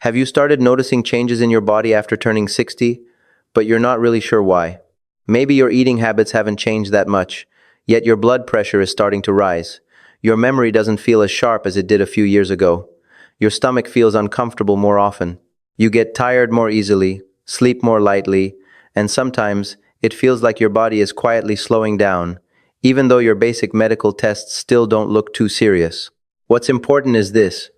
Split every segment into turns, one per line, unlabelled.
Have you started noticing changes in your body after turning 60, but you're not really sure why? Maybe your eating habits haven't changed that much, yet your blood pressure is starting to rise. Your memory doesn't feel as sharp as it did a few years ago. Your stomach feels uncomfortable more often. You get tired more easily, sleep more lightly, and sometimes it feels like your body is quietly slowing down, even though your basic medical tests still don't look too serious. What's important is this.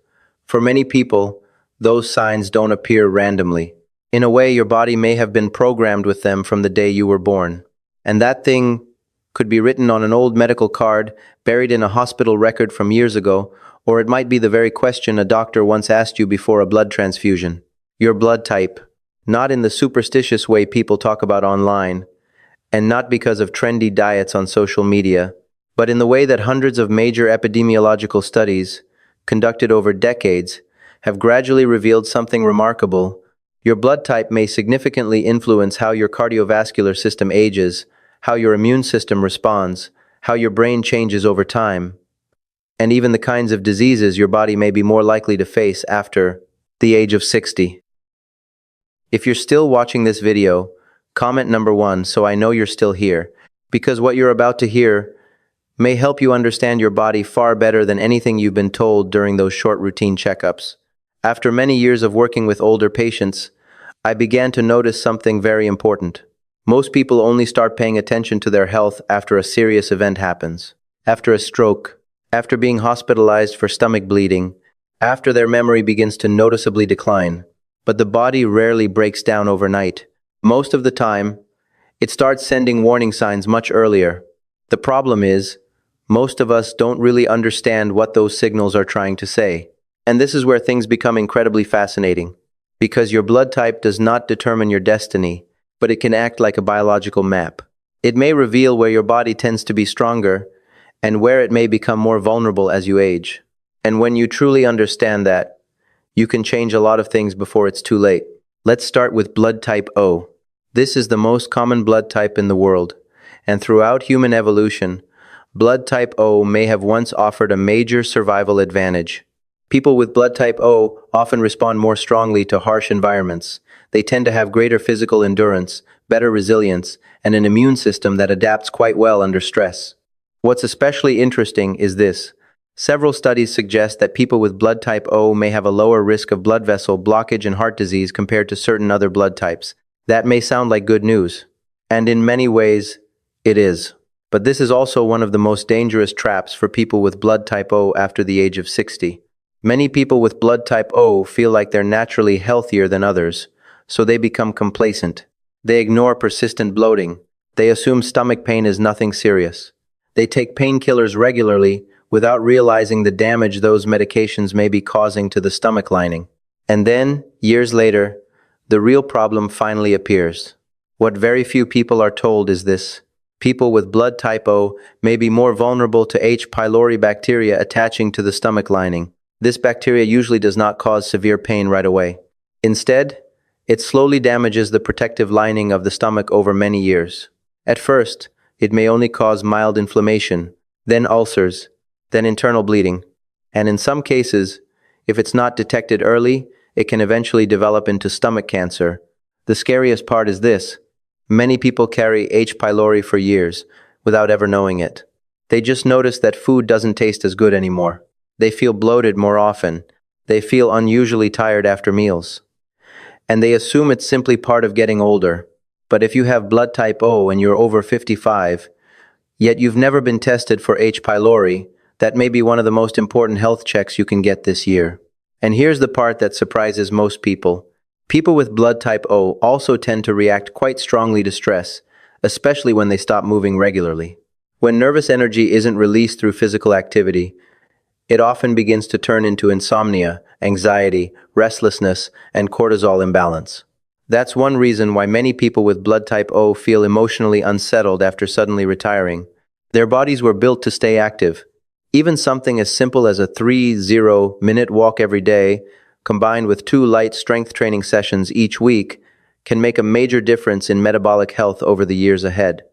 For many people, those signs don't appear randomly. In a way, your body may have been programmed with them from the day you were born. And that thing could be written on an old medical card, buried in a hospital record from years ago, or it might be the very question a doctor once asked you before a blood transfusion. Your blood type, not in the superstitious way people talk about online, and not because of trendy diets on social media, but in the way that hundreds of major epidemiological studies, conducted over decades, have gradually revealed something remarkable. Your blood type may significantly influence how your cardiovascular system ages, how your immune system responds, how your brain changes over time, and even the kinds of diseases your body may be more likely to face after the age of 60. If you're still watching this video, comment number 1 so I know you're still here, because what you're about to hear may help you understand your body far better than anything you've been told during those short routine checkups. After many years of working with older patients, I began to notice something very important. Most people only start paying attention to their health after a serious event happens. After a stroke, after being hospitalized for stomach bleeding, after their memory begins to noticeably decline. But the body rarely breaks down overnight. Most of the time, it starts sending warning signs much earlier. The problem is, most of us don't really understand what those signals are trying to say. And this is where things become incredibly fascinating. Because your blood type does not determine your destiny, but it can act like a biological map. It may reveal where your body tends to be stronger and where it may become more vulnerable as you age. And when you truly understand that, you can change a lot of things before it's too late. Let's start with blood type O. This is the most common blood type in the world, and throughout human evolution, blood type O may have once offered a major survival advantage. People with blood type O often respond more strongly to harsh environments. They tend to have greater physical endurance, better resilience, and an immune system that adapts quite well under stress. What's especially interesting is this. Several studies suggest that people with blood type O may have a lower risk of blood vessel blockage and heart disease compared to certain other blood types. That may sound like good news, and in many ways, it is. But this is also one of the most dangerous traps for people with blood type O after the age of 60. Many people with blood type O feel like they're naturally healthier than others, so they become complacent. They ignore persistent bloating. They assume stomach pain is nothing serious. They take painkillers regularly without realizing the damage those medications may be causing to the stomach lining. And then, years later, the real problem finally appears. What very few people are told is this. People with blood type O may be more vulnerable to H. pylori bacteria attaching to the stomach lining. This bacteria usually does not cause severe pain right away. Instead, it slowly damages the protective lining of the stomach over many years. At first, it may only cause mild inflammation, then ulcers, then internal bleeding. And in some cases, if it's not detected early, it can eventually develop into stomach cancer. The scariest part is this. Many people carry H. pylori for years without ever knowing it. They just notice that food doesn't taste as good anymore. They feel bloated more often. They feel unusually tired after meals. And they assume it's simply part of getting older. But if you have blood type O and you're over 55, yet you've never been tested for H. pylori, that may be one of the most important health checks you can get this year. And here's the part that surprises most people. People with blood type O also tend to react quite strongly to stress, especially when they stop moving regularly. When nervous energy isn't released through physical activity, it often begins to turn into insomnia, anxiety, restlessness, and cortisol imbalance. That's one reason why many people with blood type O feel emotionally unsettled after suddenly retiring. Their bodies were built to stay active. Even something as simple as a 30-minute walk every day, combined with 2 light strength training sessions each week, can make a major difference in metabolic health over the years ahead.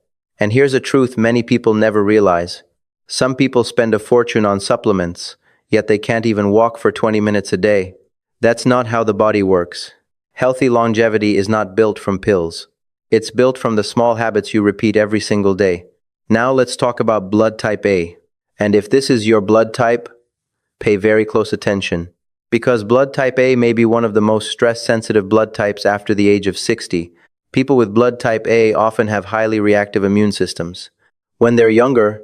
And here's a truth many people never realize. Some people spend a fortune on supplements, yet they can't even walk for 20 minutes a day. That's not how the body works. Healthy longevity is not built from pills. It's built from the small habits you repeat every single day. Now let's talk about blood type A. And if this is your blood type, pay very close attention. Because blood type A may be one of the most stress-sensitive blood types after the age of 60, people with blood type A often have highly reactive immune systems. When they're younger,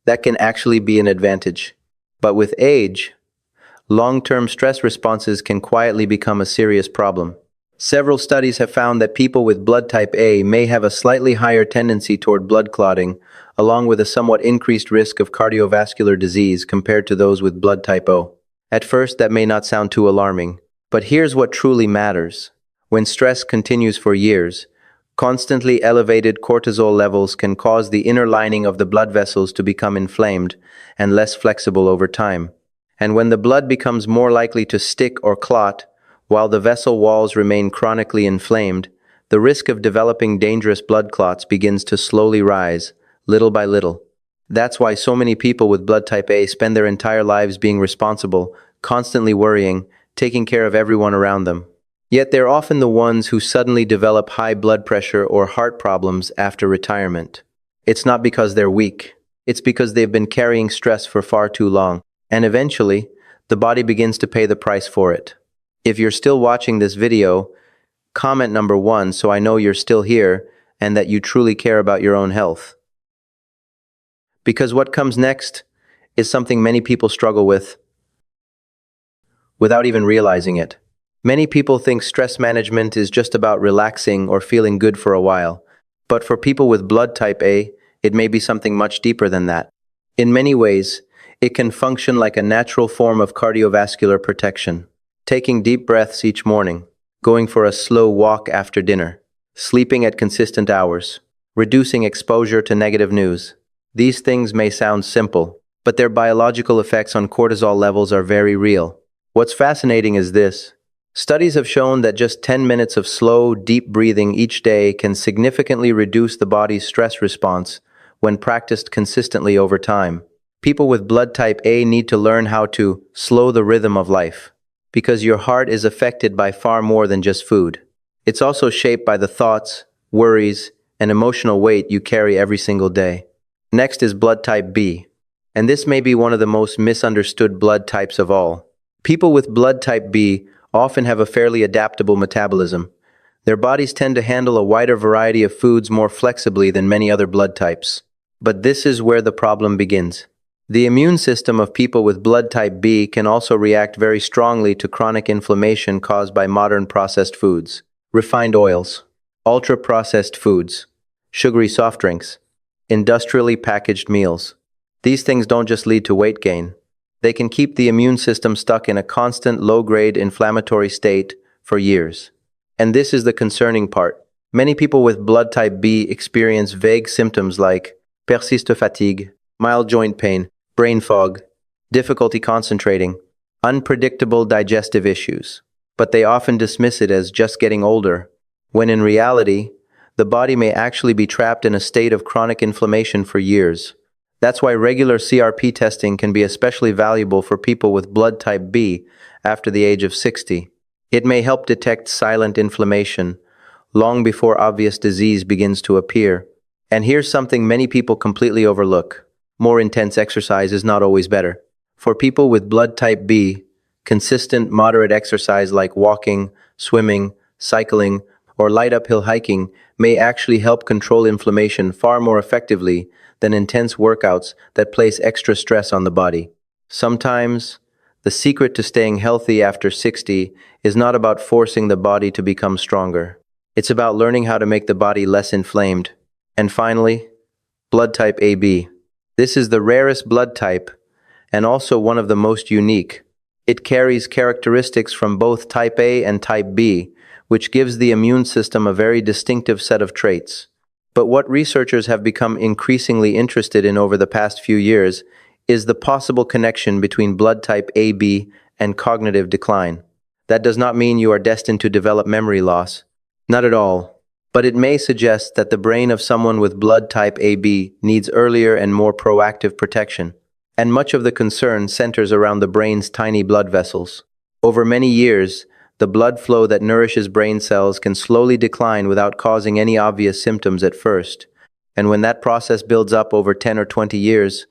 that can actually be an advantage. But with age, long-term stress responses can quietly become a serious problem. Several studies have found that people with blood type A may have a slightly higher tendency toward blood clotting, along with a somewhat increased risk of cardiovascular disease compared to those with blood type O. At first, that may not sound too alarming, but here's what truly matters. When stress continues for years, constantly elevated cortisol levels can cause the inner lining of the blood vessels to become inflamed and less flexible over time. And when the blood becomes more likely to stick or clot, while the vessel walls remain chronically inflamed, the risk of developing dangerous blood clots begins to slowly rise, little by little. That's why so many people with blood type A spend their entire lives being responsible, constantly worrying, taking care of everyone around them. Yet they're often the ones who suddenly develop high blood pressure or heart problems after retirement. It's not because they're weak. It's because they've been carrying stress for far too long, and eventually, the body begins to pay the price for it. If you're still watching this video, comment number 1 so I know you're still here and that you truly care about your own health. Because what comes next is something many people struggle with without even realizing it. Many people think stress management is just about relaxing or feeling good for a while, but for people with blood type A, it may be something much deeper than that. In many ways, it can function like a natural form of cardiovascular protection. Taking deep breaths each morning, going for a slow walk after dinner, sleeping at consistent hours, reducing exposure to negative news. These things may sound simple, but their biological effects on cortisol levels are very real. What's fascinating is this. Studies have shown that just 10 minutes of slow, deep breathing each day can significantly reduce the body's stress response when practiced consistently over time. People with blood type A need to learn how to slow the rhythm of life, because your heart is affected by far more than just food. It's also shaped by the thoughts, worries, and emotional weight you carry every single day. Next is blood type B, and this may be one of the most misunderstood blood types of all. People with blood type B often have a fairly adaptable metabolism. Their bodies tend to handle a wider variety of foods more flexibly than many other blood types. But this is where the problem begins. The immune system of people with blood type B can also react very strongly to chronic inflammation caused by modern processed foods, refined oils, ultra-processed foods, sugary soft drinks, industrially packaged meals. These things don't just lead to weight gain. They can keep the immune system stuck in a constant low-grade inflammatory state for years. And this is the concerning part. Many people with blood type B experience vague symptoms like persistent fatigue, mild joint pain, brain fog, difficulty concentrating, unpredictable digestive issues. But they often dismiss it as just getting older, when in reality, the body may actually be trapped in a state of chronic inflammation for years. That's why regular CRP testing can be especially valuable for people with blood type B after the age of 60. It may help detect silent inflammation long before obvious disease begins to appear. And here's something many people completely overlook. More intense exercise is not always better. For people with blood type B, consistent, moderate exercise like walking, swimming, cycling, or light uphill hiking may actually help control inflammation far more effectively than intense workouts that place extra stress on the body. Sometimes, the secret to staying healthy after 60 is not about forcing the body to become stronger. It's about learning how to make the body less inflamed. And finally, blood type AB. This is the rarest blood type and also one of the most unique. It carries characteristics from both type A and type B, which gives the immune system a very distinctive set of traits. But what researchers have become increasingly interested in over the past few years is the possible connection between blood type AB and cognitive decline. That does not mean you are destined to develop memory loss. Not at all. But it may suggest that the brain of someone with blood type AB needs earlier and more proactive protection. And much of the concern centers around the brain's tiny blood vessels. Over many years, the blood flow that nourishes brain cells can slowly decline without causing any obvious symptoms at first. And when that process builds up over 10 or 20 years,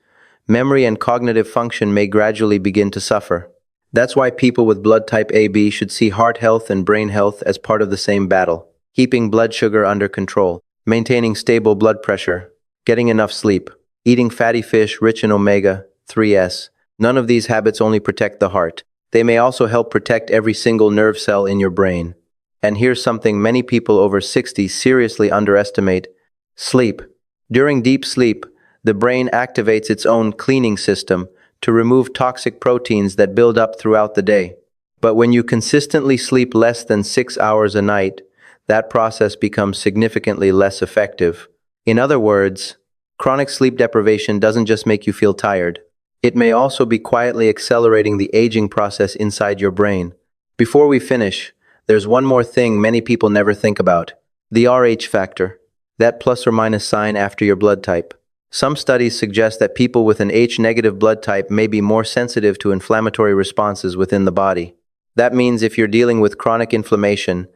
memory and cognitive function may gradually begin to suffer. That's why people with blood type AB should see heart health and brain health as part of the same battle. Keeping blood sugar under control, maintaining stable blood pressure, getting enough sleep, eating fatty fish rich in omega-3s. None of these habits only protect the heart. They may also help protect every single nerve cell in your brain. And here's something many people over 60 seriously underestimate: sleep. During deep sleep, the brain activates its own cleaning system to remove toxic proteins that build up throughout the day. But when you consistently sleep less than 6 hours a night, that process becomes significantly less effective. In other words, chronic sleep deprivation doesn't just make you feel tired. It may also be quietly accelerating the aging process inside your brain. Before we finish, there's one more thing many people never think about: the Rh factor, that plus or minus sign after your blood type. Some studies suggest that people with an H-negative blood type may be more sensitive to inflammatory responses within the body. That means if you're dealing with chronic inflammation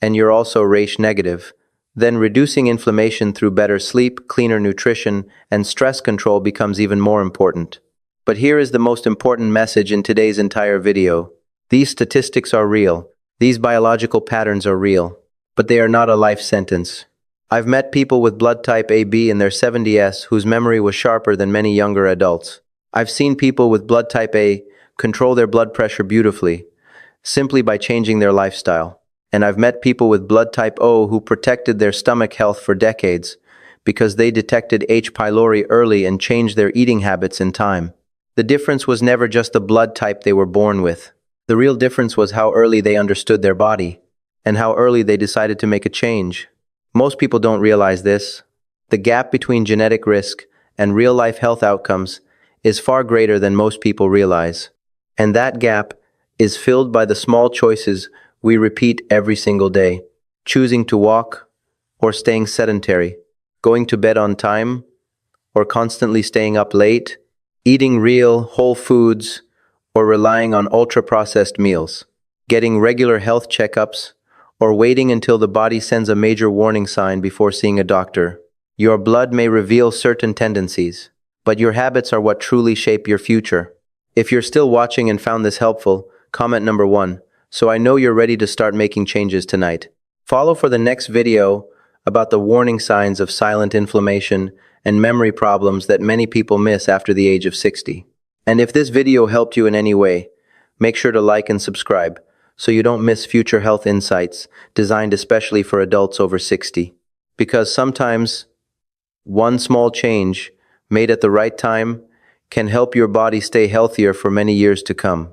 and you're also Rh negative, then reducing inflammation through better sleep, cleaner nutrition, and stress control becomes even more important. But here is the most important message in today's entire video. These statistics are real. These biological patterns are real. But they are not a life sentence. I've met people with blood type AB in their 70s whose memory was sharper than many younger adults. I've seen people with blood type A control their blood pressure beautifully, simply by changing their lifestyle. And I've met people with blood type O who protected their stomach health for decades because they detected H. pylori early and changed their eating habits in time. The difference was never just the blood type they were born with. The real difference was how early they understood their body and how early they decided to make a change. Most people don't realize this. The gap between genetic risk and real-life health outcomes is far greater than most people realize. And that gap is filled by the small choices we repeat every single day: choosing to walk or staying sedentary, going to bed on time or constantly staying up late, eating real, whole foods or relying on ultra-processed meals, getting regular health checkups or waiting until the body sends a major warning sign before seeing a doctor. Your blood may reveal certain tendencies, but your habits are what truly shape your future. If you're still watching and found this helpful, comment number 1, so I know you're ready to start making changes tonight. Follow for the next video about the warning signs of silent inflammation and memory problems that many people miss after the age of 60. And if this video helped you in any way, make sure to like and subscribe so you don't miss future health insights designed especially for adults over 60. Because sometimes one small change made at the right time can help your body stay healthier for many years to come.